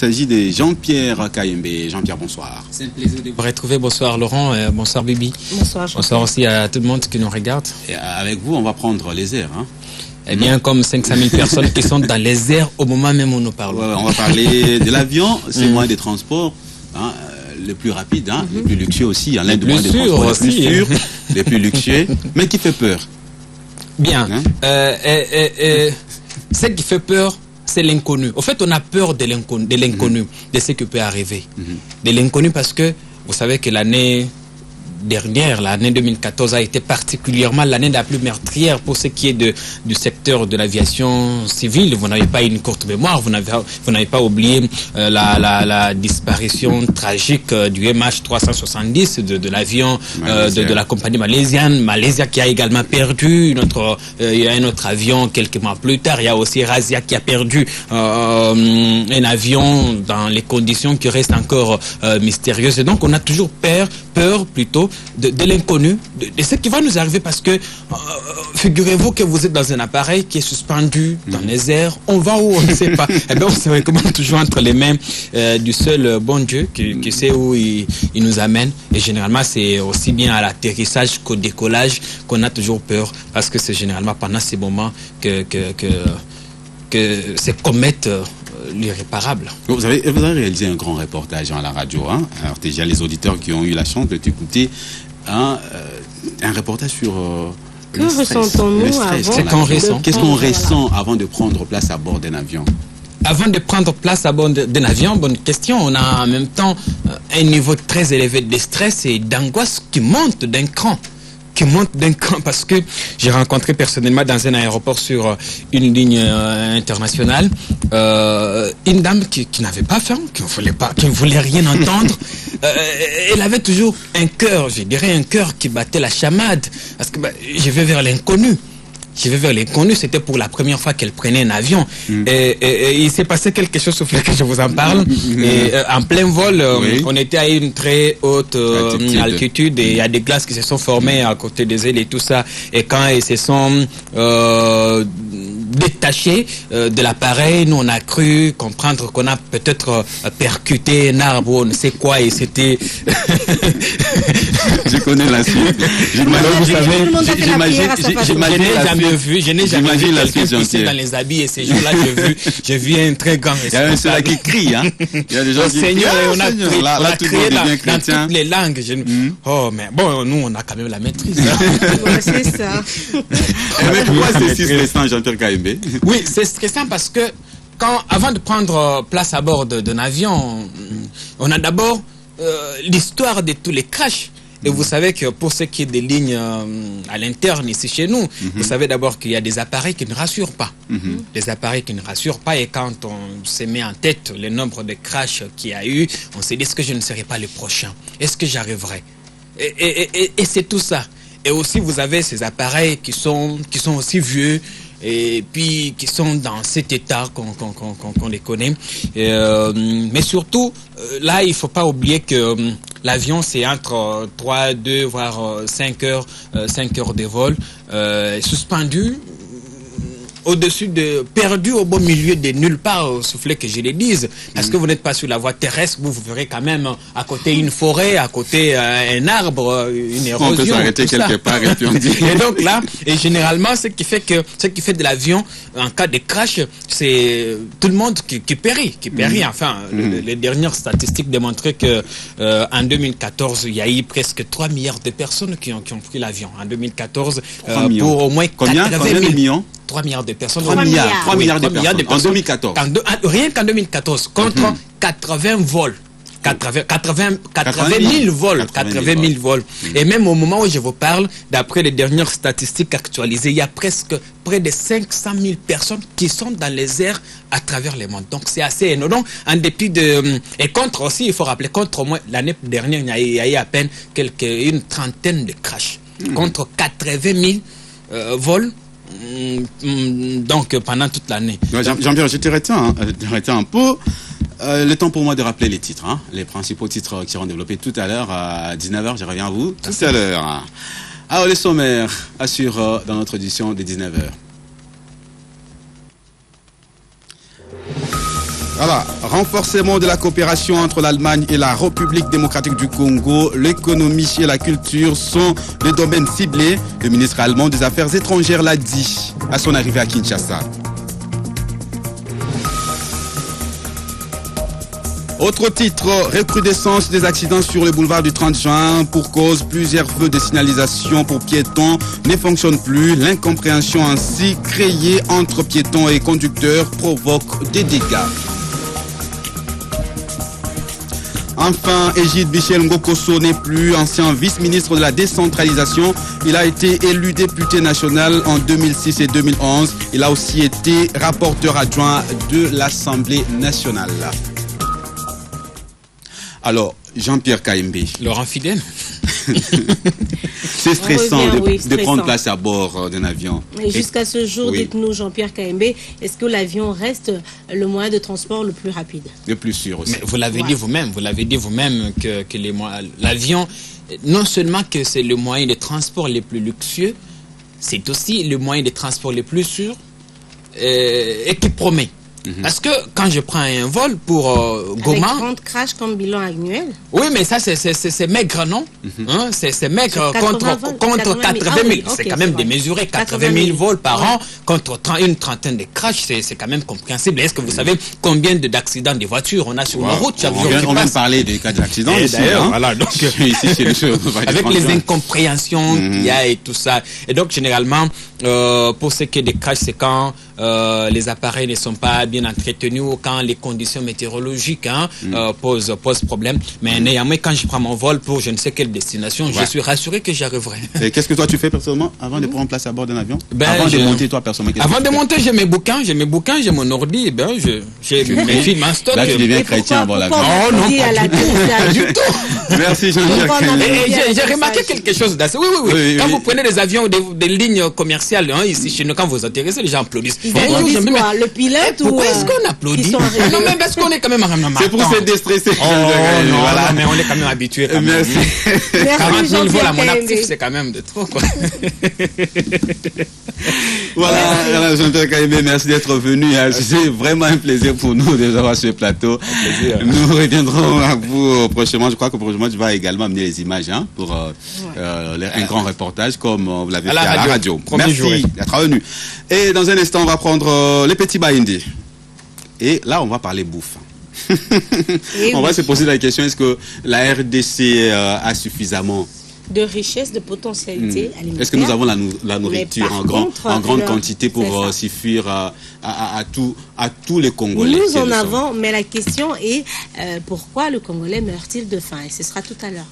s'agit de Jean-Pierre Kayembe. Jean-Pierre, bonsoir. C'est un plaisir de vous retrouver. Bonsoir Laurent, bonsoir Bibi. Bonsoir. Bonsoir aussi à tout le monde qui nous regarde. Et avec vous, on va prendre les airs. Hein. Eh bien, comme 500 000 personnes qui sont dans les airs au moment même où nous parlons. Ouais, on va parler de l'avion, c'est moyen de transport. Hein, le plus rapide, hein, le plus luxueux aussi, l'un des moyens de transport les plus sûrs, les plus luxueux, mais qui fait peur. Bien. Hein? Ce qui fait peur, c'est l'inconnu. Au fait, on a peur de l'inconnu, de ce qui peut arriver. De l'inconnu parce que vous savez que l'année dernière, l'année 2014 a été particulièrement l'année la plus meurtrière pour ce qui est du secteur de l'aviation civile. Vous n'avez pas une courte mémoire, vous n'avez pas oublié la disparition tragique du MH370 de l'avion de la compagnie malaisienne, Malaysia qui a également perdu il y a un autre avion quelques mois plus tard. Il y a aussi Razia qui a perdu un avion dans les conditions qui restent encore mystérieuses. Et donc on a toujours peur plutôt de l'inconnu, de ce qui va nous arriver parce que figurez-vous que vous êtes dans un appareil qui est suspendu dans les airs, on va où on ne sait pas. Eh bien on se recommande toujours entre les mains du seul bon Dieu qui sait où il nous amène, et généralement c'est aussi bien à l'atterrissage qu'au décollage qu'on a toujours peur parce que c'est généralement pendant ces moments que ces comètes l'irréparable. Vous avez réalisé un grand reportage à la radio. Hein? Alors déjà les auditeurs qui ont eu la chance de t'écouter, un reportage sur que ressentons-nous Qu'est-ce qu'on ressent avant de prendre place à bord d'un avion? Avant de prendre place à bord d'un avion, bonne question, on a en même temps un niveau très élevé de stress et d'angoisse qui monte d'un cran. Parce que j'ai rencontré personnellement dans un aéroport sur une ligne internationale une dame qui n'avait pas faim, qui ne voulait rien entendre. Elle avait toujours un cœur, je dirais un cœur qui battait la chamade, parce que je vais vers l'inconnu. C'était pour la première fois qu'elle prenait un avion. Et il s'est passé quelque chose, sauf que je vous en parle. Et en plein vol, on était à une très haute altitude et il y a des glaces qui se sont formées à côté des ailes et tout ça. Et quand elles se sont détachées de l'appareil, nous on a cru comprendre qu'on a peut-être percuté un arbre ou on ne sait quoi, et c'était... Je connais la suite. Je n'ai jamais vu quelqu'un pisser dans les habits, et ces jours-là, j'ai vu un très grand responsable. Il y a ceux-là qui crient, hein. Il y a des gens qui crient. Seigneur, on a crié dans toutes les langues. Oh, mais bon, nous, on a quand même la maîtrise. C'est ça. Mais pourquoi c'est si stressant, Jean-Pierre Kayembe? Oui, c'est stressant parce que avant de prendre place à bord d'un avion, on a d'abord l'histoire de tous les crashs. Et vous savez que pour ce qui est des lignes à l'interne ici chez nous, vous savez d'abord qu'il y a des appareils qui ne rassurent pas. Des appareils qui ne rassurent pas, et quand on se met en tête le nombre de crashs qu'il y a eu, on se dit, est-ce que je ne serai pas le prochain? Est-ce que j'arriverai? Et c'est tout ça. Et aussi vous avez ces appareils qui sont aussi vieux, et puis qui sont dans cet état qu'on les connaît. Mais surtout, là, il ne faut pas oublier que l'avion, c'est entre 3, 2, voire 5 heures de vol, suspendu, perdu au beau milieu de nulle part, au soufflet que je le dise, parce que vous n'êtes pas sur la voie terrestre, vous verrez quand même à côté une forêt, à côté un arbre, une érosion. On peut s'arrêter quelque part et puis on dit. Et donc là, et généralement, ce qui fait de l'avion, en cas de crash, c'est tout le monde qui périt. Enfin, les dernières statistiques démontraient que en 2014, il y a eu presque 3 milliards de personnes qui ont pris l'avion. En 2014, pour au moins 80 millions 3 milliards de personnes. 3 milliards de personnes en 2014. Rien qu'en 2014, contre 80 vols. 80 000 vols. Et même au moment où je vous parle, d'après les dernières statistiques actualisées, il y a près de 500 000 personnes qui sont dans les airs à travers le monde. Donc c'est assez énorme. En dépit de... Et contre aussi, il faut rappeler, contre au moins l'année dernière, il y a eu à peine une trentaine de crashs. Contre 80 000 vols. Donc pendant toute l'année. Jean-Pierre, je te retiens un peu. Le temps pour moi de rappeler les titres, hein, les principaux titres qui seront développés tout à l'heure à 19h. Je reviens à vous tout à l'heure. Alors les sommaires assurent dans notre édition de 19h. Voilà, renforcement de la coopération entre l'Allemagne et la République démocratique du Congo, l'économie et la culture sont les domaines ciblés. Le ministre allemand des Affaires étrangères l'a dit à son arrivée à Kinshasa. Autre titre, recrudescence des accidents sur le boulevard du 30 juin. Pour cause, plusieurs feux de signalisation pour piétons ne fonctionnent plus. L'incompréhension ainsi créée entre piétons et conducteurs provoque des dégâts. Enfin, Égide Michel Ngokoso n'est plus ancien vice-ministre de la décentralisation. Il a été élu député national en 2006 et 2011. Il a aussi été rapporteur adjoint de l'Assemblée nationale. Alors, Jean-Pierre Kaimbe. Laurent Fidèle. C'est stressant, revient, de prendre place à bord d'un avion. Et jusqu'à ce jour, oui. dites-nous, Jean-Pierre Kaimbe, est-ce que l'avion reste le moyen de transport le plus rapide? Le plus sûr aussi. Mais vous l'avez dit vous-même que l'avion, non seulement que c'est le moyen de transport le plus luxueux, c'est aussi le moyen de transport le plus sûr et qui promet. Parce que quand je prends un vol pour Goma... Avec 30 crashs comme bilan annuel. Oui, mais ça, c'est maigre, non? Hein? C'est maigre contre 80 000. Okay, c'est quand même démesuré. 80 000 vols par an contre une trentaine de crashs, c'est quand même compréhensible. Est-ce que vous savez combien d'accidents de voitures on a sur nos routes chaque jour? On vient de parler des cas d'accidents ici. D'ailleurs, voilà, donc, ici, chez avec les incompréhensions qu'il y a et tout ça. Et donc, généralement, pour ce qui est des crashs, c'est quand les appareils ne sont pas bien entretenus ou quand les conditions météorologiques posent problème. Mais néanmoins, quand je prends mon vol pour je ne sais quelle destination, je suis rassuré que j'y arriverai. Et qu'est-ce que toi tu fais personnellement avant de prendre place à bord d'un avion? Avant de monter, toi personnellement? Avant de monter, j'ai mes bouquins, j'ai mon ordi, j'ai mes films en stock. Là, tu deviens chrétien à bord de l'avion. Oh non, pas du tout. Merci Jean-Pierre. J'ai remarqué quelque chose d'assez. Oui. Quand vous prenez des avions, des lignes commerciales, ici chez nous, quand vous intéressez, les gens applaudissent. Le pilote ou... Pourquoi est-ce qu'on applaudit? Non, mais parce qu'on est quand même en C'est pour se déstresser. Non, mais on est quand même habitué. Merci. 40 000 vols à mon actif, c'est quand même de trop, quoi. Voilà, Jean-Pierre Kaimbe, merci d'être venu. C'est vraiment un plaisir pour nous de vous avoir sur le plateau. Nous reviendrons à vous prochainement. Je crois que prochainement, tu vas également amener les images pour un grand reportage comme vous l'avez fait à la radio. Merci d'être venu. Et dans un instant, on va prendre les petits Bahindi. Et là, on va parler bouffe. On va se poser la question, est-ce que la RDC a suffisamment de richesse, de potentialité alimentaire? Est-ce que nous avons la nourriture en grande quantité pour suffire à tous les Congolais? Nous en avons, mais la question est pourquoi le Congolais meurt-il de faim? Et ce sera tout à l'heure.